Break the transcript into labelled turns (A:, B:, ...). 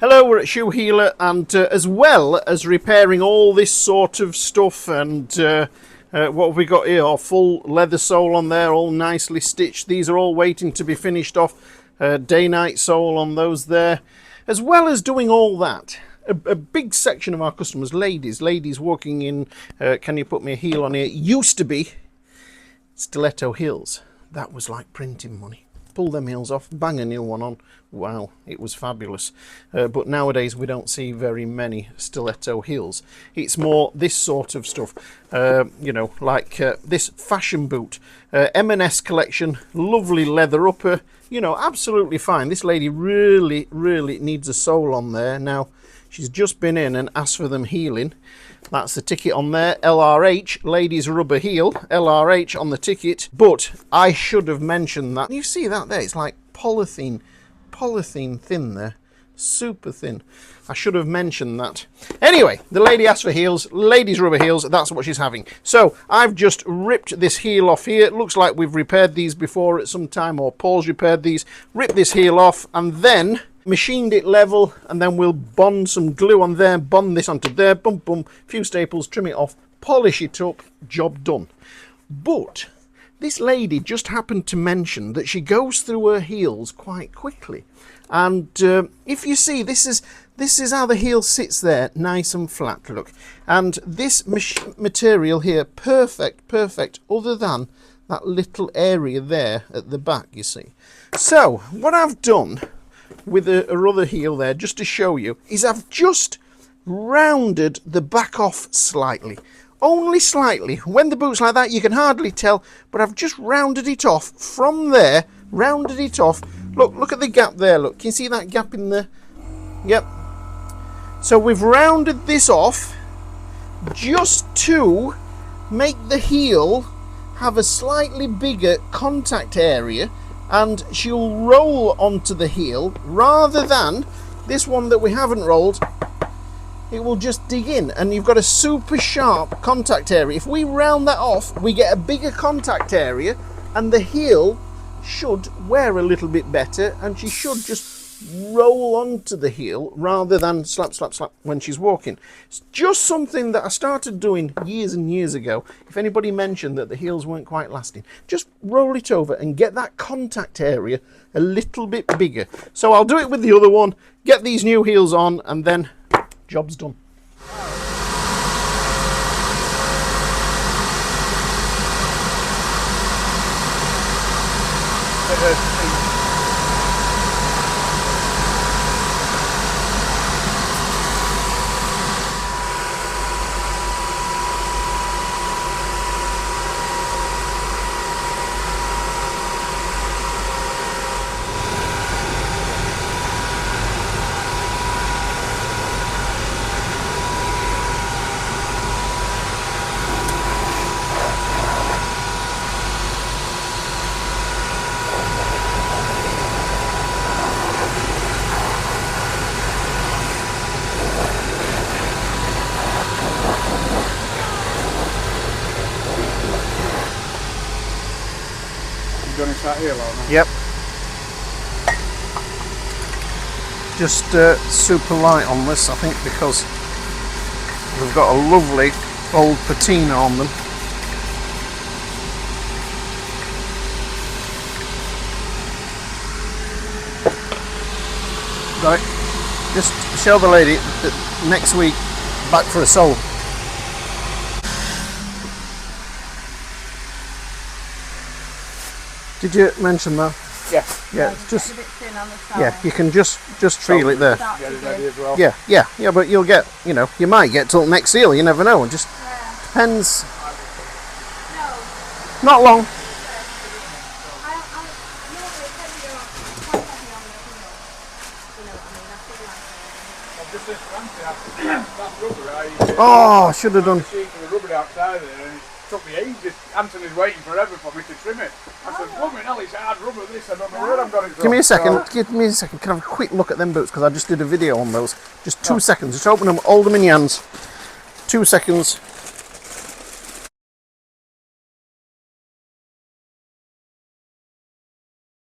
A: Hello, we're at Shoe Healer, and as well as repairing all this sort of stuff, and what have we got here? Our full leather sole on there, all nicely stitched. These are all waiting to be finished off. Day-night sole on those there. As well as doing all that, a big section of our customers, ladies walking in, can you put me a heel on here? Used to be stiletto heels. That was like printing money. Pull them heels off, bang a new one on. Wow, it was fabulous. But nowadays we don't see very many stiletto heels. It's more this sort of stuff, you know, like this fashion boot. M&S collection, lovely leather upper, you know, absolutely fine. This lady really needs a sole on there. Now, she's just been in and asked for them healing. That's the ticket on there, LRH, ladies rubber heel, LRH on the ticket. But I should have mentioned that. You see that there? It's like polythene thin there, super thin. I should have mentioned that. Anyway, the lady asked for heels, ladies rubber heels, that's what she's having. So I've just ripped this heel off here. It looks like we've repaired these before at some time, or Paul's repaired these. Ripped this heel off and then machined it level, and then we'll bond some glue on there, bond this onto there, bum, few staples, trim it off, polish it up, job done. But this lady just happened to mention that she goes through her heels quite quickly, and if you see, this is how the heel sits there, nice and flat, look. And this material here, perfect, other than that little area there at the back, you see. So what I've done with a other heel there, just to show you, is I've just rounded the back off slightly. Only slightly. When the boot's like that, you can hardly tell, but I've just rounded it off from there, rounded it off. Look at the gap there, look. Can you see that gap in there? Yep. So we've rounded this off just to make the heel have a slightly bigger contact area, and she'll roll onto the heel rather than this one that we haven't rolled. It will just dig in, and you've got a super sharp contact area. If we round that off, we get a bigger contact area, and the heel should wear a little bit better, and she should just roll onto the heel rather than slap when she's walking. It's just something that I started doing years and years ago. If anybody mentioned that the heels weren't quite lasting, just roll it over and get that contact area a little bit bigger. So I'll do it with the other one, get these new heels on, and then job's done.
B: That heel on.
A: Yep. Just super light on this, I think, because we've got a lovely old patina on them. Right, just show the lady that next week back for a sole. Did you mention that?
B: Yeah.
A: Yeah, it's just
C: a bit thin on the side.
A: Yeah, you can just feel it there.
B: Get it ready as well.
A: Yeah, but you'll get, you know, you might get till next seal, you never know. It just depends.
C: No.
A: Not long. Oh, I should have done.
B: The rubber outside there, and it took me ages. Anthony's waiting forever for me to trim it. I said, "Look, hell, it's hard rubber. This, I don't know where I've got it from."
A: Give me a second. Give me a second. Can I have a quick look at them boots? Because I just did a video on those. Just 2 seconds. Just open them, hold them in your hands. 2 seconds.